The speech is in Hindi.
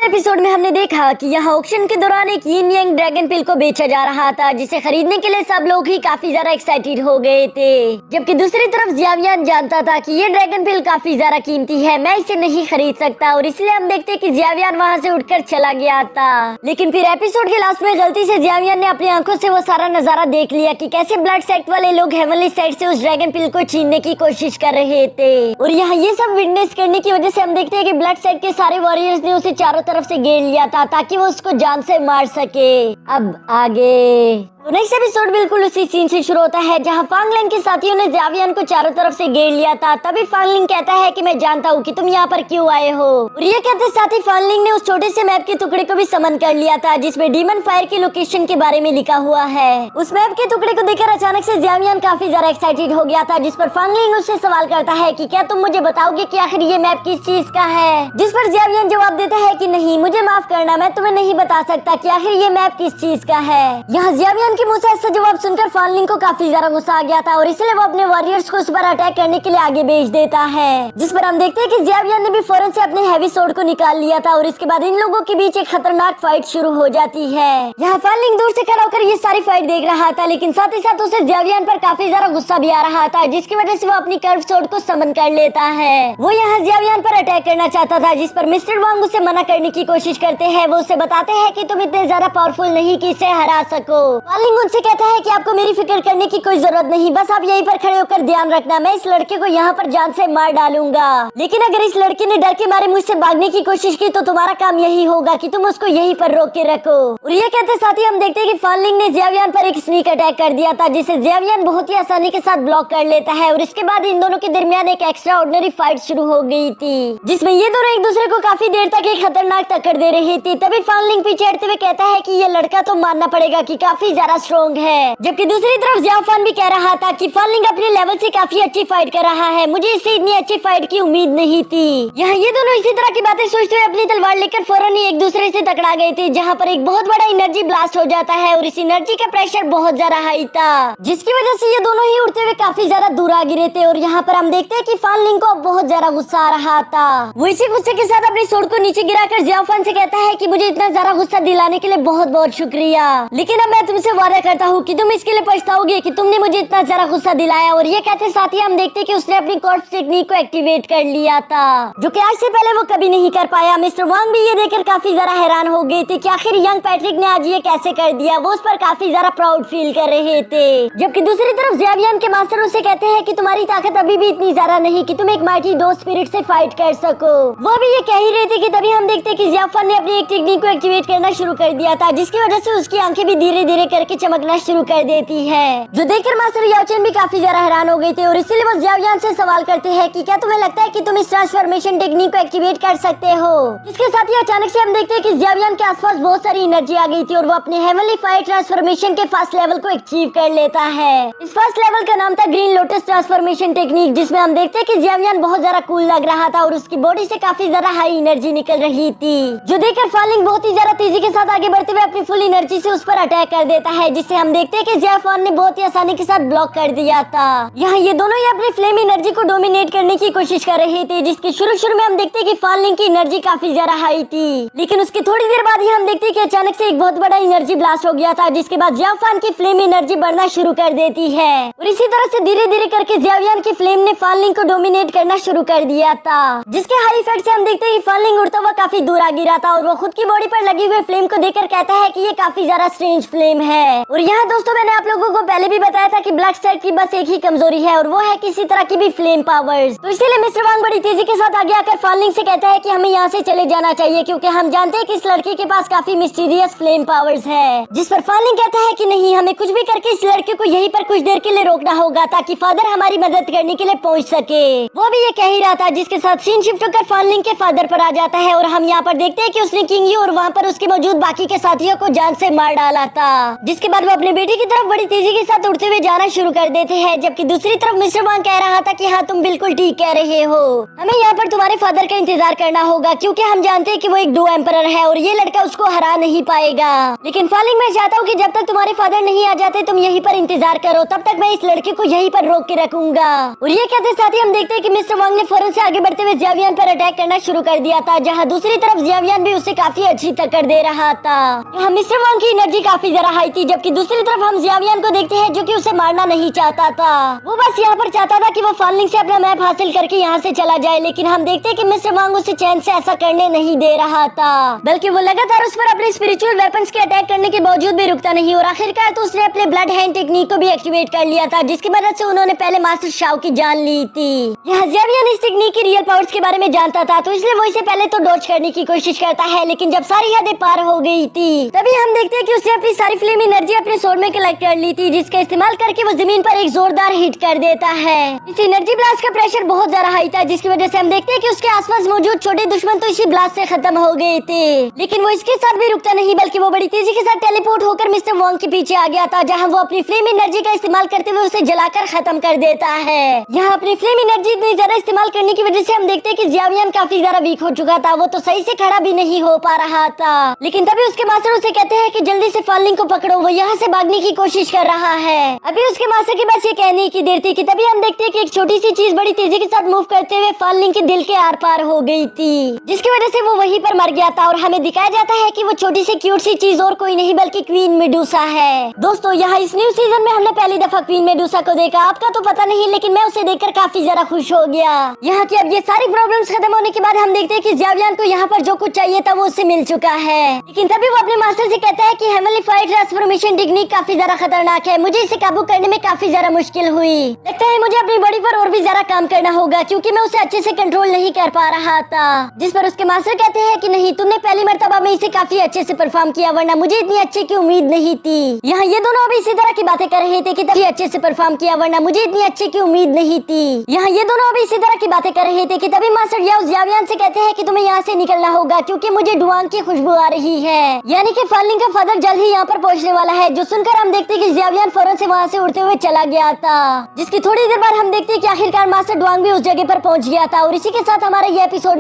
एपिसोड में हमने देखा कि यहाँ ऑक्शन के दौरान एक यिन यांग ड्रैगन पिल को बेचा जा रहा था, जिसे खरीदने के लिए सब लोग ही काफी ज्यादा एक्साइटेड हो गए थे। जबकि दूसरी तरफ जियावियान जानता था कि ये ड्रैगन पिल काफी ज्यादा कीमती है, मैं इसे नहीं खरीद सकता, और इसलिए हम देखते हैं कि जियावियान वहाँ से उठकर चला गया था। लेकिन फिर एपिसोड के लास्ट में गलती से जियावियान ने अपनी आंखों से वो सारा नजारा देख लिया कि कैसे ब्लड सेक्ट वाले लोग हेवनली साइड से उस ड्रैगन पिल को छीनने की कोशिश कर रहे थे। और यहाँ ये सब विटनेस करने की वजह से हम देखते हैं कि ब्लड सेक्ट के सारे वॉरियर्स ने उसे चारों तरफ से घेर लिया था ताकि वो उसको जान से मार सके। अब आगे तो नेक्स्ट एपिसोड बिल्कुल उसी सीन से शुरू होता है जहां फांगलिंग के साथियों ने जियावियान को चारों तरफ से घेर लिया था। तभी फांगलिंग कहता है कि मैं जानता हूं कि तुम यहाँ पर क्यों आए हो। और ये कहते साथ ही फांगलिंग ने उस छोटे से मैप के टुकड़े को भी समन कर लिया था जिसमें डीमन फायर की लोकेशन के बारे में लिखा हुआ है। उस मैप के टुकड़े को देखकर अचानक से जियावियान काफी ज्यादा एक्साइटेड हो गया था, जिस पर फांगलिंग उससे सवाल करता है कि क्या तुम मुझे बताओगे कि आखिर ये मैप किस चीज का है। जिस पर जियावियान जवाब देता है कि नहीं, मुझे माफ करना, मैं तुम्हें नहीं बता सकता कि आखिर ये मैप किस चीज का है। यहाँ जियावियान के मुँह से ऐसा जवाब सुनकर फांगलिंग को काफी ज्यादा गुस्सा आ गया था और इसलिए वो अपने वॉरियर्स को उस पर अटैक करने के लिए आगे भेज देता है। जिस पर हम देखते हैं कि जियावियान ने भी फौरन से अपने हैवी सोर्ड को निकाल लिया था और इसके बाद इन लोगों के बीच एक खतरनाक फाइट शुरू हो जाती है। यहाँ फांगलिंग दूर से खड़ा होकर ये सारी फाइट देख रहा था, लेकिन साथ ही साथ उसे जियावियान पर काफी ज्यादा गुस्सा भी आ रहा था, जिसकी वजह से वो अपनी कर्व सोर्ड को समन कर लेता है। वो यहाँ जियावियान पर अटैक करना चाहता था, जिस पर मिस्टर वांग उसे मना करने की कोशिश करते हैं। वो उसे बताते हैं कि तुम इतने ज्यादा पावरफुल नहीं कि इसे हरा सको। फांगलिंग उनसे कहता है कि आपको मेरी फिक्र करने की कोई जरूरत नहीं, बस आप यहीं पर खड़े होकर ध्यान रखना, मैं इस लड़के को यहाँ पर जान से मार डालूंगा। लेकिन अगर इस लड़के ने डर के मारे मुझसे भागने की कोशिश की तो तुम्हारा काम यही होगा कि तुम उसको यहीं पर रोक के रखो। और ये कहते साथ ही हम देखते हैं कि फांगलिंग ने जियावियान पर एक स्नीक अटैक कर दिया था, जिसे जियावियान बहुत ही आसानी के साथ ब्लॉक कर लेता है। और इसके बाद इन दोनों के दरमियान एक एक्स्ट्रा ऑर्डिनरी फाइट शुरू हो गई थी, जिसमें ये दोनों एक दूसरे को काफी देर तक एक खतरनाक टक्कर दे रही थी। तभी फांगलिंग पीछे हटते हुए कहता है कि ये लड़का तो मानना पड़ेगा कि काफी ज्यादा स्ट्रॉन्ग है। जबकि दूसरी तरफ जियाफान भी कह रहा था कि फांगलिंग अपने लेवल से काफी अच्छी फाइट कर रहा है, मुझे इससे इतनी अच्छी फाइट की उम्मीद नहीं थी। यहाँ ये दोनों इसी तरह की बातें सोचते हुए अपनी तलवार लेकर फौरन ही एक दूसरे से टकरा गए थे, जहाँ पर एक बहुत बड़ा एनर्जी ब्लास्ट हो जाता है और इस एनर्जी का प्रेशर बहुत ज्यादा हाई था, जिसकी वजह से ये दोनों ही उड़ते हुए काफी ज्यादा दूर आ गिरे थे। और यहाँ पर हम देखते हैं कि फांगलिंग को बहुत ज्यादा गुस्सा आ रहा था। वो इसी गुस्से के साथ अपनी सोर्ड को नीचे गिराकर जियाफान से कहता है कि मुझे इतना ज्यादा गुस्सा दिलाने के लिए बहुत बहुत शुक्रिया, लेकिन अब मैं तुमसे वादा करता हूँ कि तुम इसके लिए पछताओगे कि तुमने मुझे इतना ज्यादा गुस्सा दिलाया। और ये कहते साथ ही हम देखते कि उसने अपनी कॉर्प्स टेक्निक को एक्टिवेट कर लिया था, जो कि आज से पहले वो कभी नहीं कर पाया। मिस्टर वांग भी ये देखकर काफी ज्यादा हैरान हो गए थे कि आखिर यंग पैट्रिक ने आज ये कैसे कर दिया। वो उस पर काफी ज्यादा प्राउड फील कर रहे थे। जबकि दूसरी तरफ जियावियान के मास्टर उसे कहते हैं कि तुम्हारी ताकत अभी भी इतनी ज्यादा नहीं कि तुम एक माइटी डो स्पिरिट से फाइट कर सको। वो भी ये कह ही रहे थे कि तभी हम देखते कि जियाफान ने अपनी एक टेक्निक को एक्टिवेट करना शुरू कर दिया था, जिसकी वजह से उसकी आंखें भी धीरे धीरे करके चमकना शुरू कर देती है, जो देखकर मास्टर याओचेन भी काफी ज्यादा हैरान हो गए थे। और इसीलिए वो जियावियान से सवाल करते हैं कि क्या तुम्हें लगता है कि तुम इस ट्रांसफॉर्मेशन टेक्निक को एक्टिवेट कर सकते हो। इसके साथ ही अचानक से हम देखते हैं कि जियावियान के आसपास बहुत सारी एनर्जी आ गई थी और वो अपने हेवनली फायर ट्रांसफॉर्मेशन के फर्स्ट लेवल को अचीव कर लेता है। इस फर्स्ट लेवल का नाम था ग्रीन लोटस ट्रांसफॉर्मेशन टेक्निक, जिसमें हम देखते हैं कि जियावियान बहुत ज्यादा कूल लग रहा था और उसकी बॉडी से काफी ज्यादा हाई एनर्जी निकल रही थी, जो देखकर फांगलिंग बहुत ही ज्यादा तेजी के साथ आगे बढ़ते हुए अपनी फुल एनर्जी से उस पर अटैक कर देता है, जिससे हम देखते हैं कि जियाफान ने बहुत ही आसानी के साथ ब्लॉक कर दिया था। यहाँ ये दोनों ही अपनी फ्लेम एनर्जी को डोमिनेट करने की कोशिश कर रहे थे, जिसकी शुरू में हम देखते हैं कि फांगलिंग की एनर्जी काफी ज्यादा हाई थी, लेकिन उसके थोड़ी देर बाद ही हम देखते हैं कि अचानक से एक बहुत बड़ा एनर्जी ब्लास्ट हो गया था, जिसके बाद जियाफान की फ्लेम एनर्जी बढ़ना शुरू कर देती है। और इसी तरह से धीरे धीरे करके जियावियान की फ्लेम ने फांगलिंग को डोमिनेट करना शुरू कर दिया था, जिसके हाई इफेक्ट से हम देखते हैं कि फांगलिंग उड़ता हुआ काफी दूर आ गिरा था और वो खुद की बॉडी पर लगी हुई फ्लेम को देखकर कहता है कि ये काफी ज्यादा स्ट्रेंज फ्लेम है। और यहाँ दोस्तों मैंने आप लोगों को पहले भी बताया था कि ब्लड सेक्ट की बस एक ही कमजोरी है और वो है किसी तरह की भी फ्लेम पावर्स। तो इसीलिए मिस्टर वांग बड़ी तेजी के साथ आगे आकर फांगलिंग से कहता है कि हमें यहाँ से चले जाना चाहिए, क्योंकि हम जानते हैं कि इस लड़के के पास काफी मिस्टीरियस फ्लेम पावर्स है। जिस पर फांगलिंग कहता है कि नहीं, हमें कुछ भी करके इस लड़के को यहीं पर कुछ देर के लिए रोकना होगा ताकि फादर हमारी मदद करने के लिए पहुँच सके। वो भी ये कह ही रहा था, जिसके साथ सीन शिफ्ट होकर फांगलिंग के फादर पर आ जाता है और हम यहाँ पर देखते हैं कि उसने किंग यू और वहाँ पर उसके मौजूद बाकी के साथियों को जान से मार डाला था, जिसके बाद वो अपने बेटे की तरफ बड़ी तेजी के साथ उड़ते हुए जाना शुरू कर देते हैं। जबकि दूसरी तरफ मिस्टर वांग कह रहा था कि हाँ तुम बिल्कुल ठीक कह रहे हो, हमें यहाँ पर तुम्हारे फादर का इंतजार करना होगा क्योंकि हम जानते हैं कि वो एक डू एम्परर है और ये लड़का उसको हरा नहीं पाएगा। लेकिन फालिंग मैं चाहता हूँ कि जब तक तुम्हारे फादर नहीं आ जाते तुम यहीं पर इंतजार करो, तब तक मैं इस लड़के को यहीं पर रोक के रखूंगा। और ये कहते साथ ही हम देखते हैं कि मिस्टर वांग ने फौरन से आगे बढ़ते हुए जियावियान पर अटैक करना शुरू कर दिया था, जहाँ दूसरी तरफ जियावियान भी उसे काफी अच्छी टक्कर दे रहा था। यहाँ मिस्टर वांग की एनर्जी काफी ज्यादा हाई थी, जबकि दूसरी तरफ हम जियावियान को देखते हैं जो कि उसे मारना नहीं चाहता था। वो बस यहाँ पर चाहता था कि वो फालिंग से अपना मैप हासिल करके यहाँ से चला जाए, लेकिन हम देखते हैं कि मिस्टर वांग उसे चैन से ऐसा करने नहीं दे रहा था, बल्कि वो लगातार उस पर अपने स्पिरिचुअल वेपन्स के अटैक करने के बावजूद भी रुकता नहीं। और आखिरकार तो उसने अपने ब्लड हैंड टेक्निक को भी एक्टिवेट कर लिया था, जिसकी मदद से उन्होंने पहले मास्टर शाओ की जान ली थी। यहाँ जियावियान इस टेक्निक की रियल पावर्स के बारे में जानता था, तो इसलिए वो इसे पहले तो डॉज करने की कोशिश करता है, लेकिन जब सारी हदें पार हो गई थी तभी हम देखते हैं कि उसने अपनी सारी फ्लेम एनर्जी अपने स्वॉर्ड में कलेक्ट कर ली थी, जिसका इस्तेमाल करके वो जमीन पर एक जोरदार हिट कर देता है। इस एनर्जी ब्लास्ट का प्रेशर बहुत ज्यादा हाई था, जिसकी वजह से हम देखते हैं कि उसके आसपास मौजूद छोटे दुश्मन तो इसी ब्लास्ट से खत्म हो गए थे। लेकिन वो इसके साथ भी रुकता नहीं, बल्कि वो बड़ी तेजी के साथ टेलीपोर्ट होकर मिस्टर वांग के पीछे आ गया था, जहाँ वो अपनी फ्लेम एनर्जी का इस्तेमाल करते हुए उसे जलाकर खत्म कर देता है। यहाँ अपनी फ्लेम एनर्जी इतनी ज्यादा इस्तेमाल करने की वजह से हम देखते हैं कि जियावियान काफी ज्यादा वीक हो चुका था, वो तो सही से खड़ा भी नहीं हो पा रहा था। लेकिन तभी उसके मास्टर उसे कहते हैं कि जल्दी से फालिंग को पकड़ो, वो यहाँ से भागने की कोशिश कर रहा है। अभी उसके मास्टर के पास ये कहने की देर थी कि तभी हम देखते हैं कि एक छोटी सी चीज बड़ी तेजी के साथ मूव करते हुए फालिंग के दिल के आर पार हो गई थी, जिसकी वजह से वो वहीं पर मर गया था। और हमें दिखाया जाता है कि वो छोटी सी क्यूट सी चीज और कोई नहीं बल्कि क्वीन मेडुसा है। दोस्तों यहाँ इस न्यू सीजन में हमने पहली दफा क्वीन मेडुसा को देखा, आपका तो पता नहीं, लेकिन मैं उसे देखकर काफी ज्यादा खुश हो गया। यहाँ की अब ये सारी प्रॉब्लम्स खत्म होने के बाद हम देखते हैं कि जियावियान को यहाँ पर जो कुछ चाहिए था वो उसे मिल चुका है। लेकिन तभी वो अपने मास्टर से कहता है कि हेवनली फायर ट्रांसफॉर्मेशन टेक्निक काफी ज्यादा खतरनाक है, मुझे इसे काबू करने में काफी ज्यादा मुश्किल हुई। लगता है मुझे अपनी बॉडी पर और भी ज्यादा काम करना होगा, क्योंकि मैं उसे अच्छे से कंट्रोल नहीं कर पा रहा था। जिस पर उसके मास्टर कहते हैं कि नहीं, तुमने पहली मर्तबा में इसे काफी अच्छे से परफॉर्म किया, वरना मुझे इतनी अच्छे की उम्मीद नहीं थी। यहाँ ये दोनों अभी इसी तरह की बातें कर रहे थे कि तभी अच्छे से परफॉर्म किया, वरना मुझे इतनी अच्छे की उम्मीद नहीं थी। यहाँ ये दोनों अभी इसी तरह की बातें कर रहे थे कि तभी मास्टर याओ जियावियान से कहते हैं कि तुम्हें यहाँ से निकलना होगा, क्योंकि मुझे डुआंग की खुशबू आ रही है, यानी कि फालिंग का फादर जल्द ही यहाँ पर पहुँचने वाला है। जो सुनकर हम देखते हैं कि जियावियान फौरन से वहाँ से उड़ते हुए चला गया था, जिसकी थोड़ी देर बाद हम देखते हैं कि आखिरकार मास्टर डुआंग भी उस जगह पर पहुँच गया था। और इसी के साथ हमारा ये एपिसोड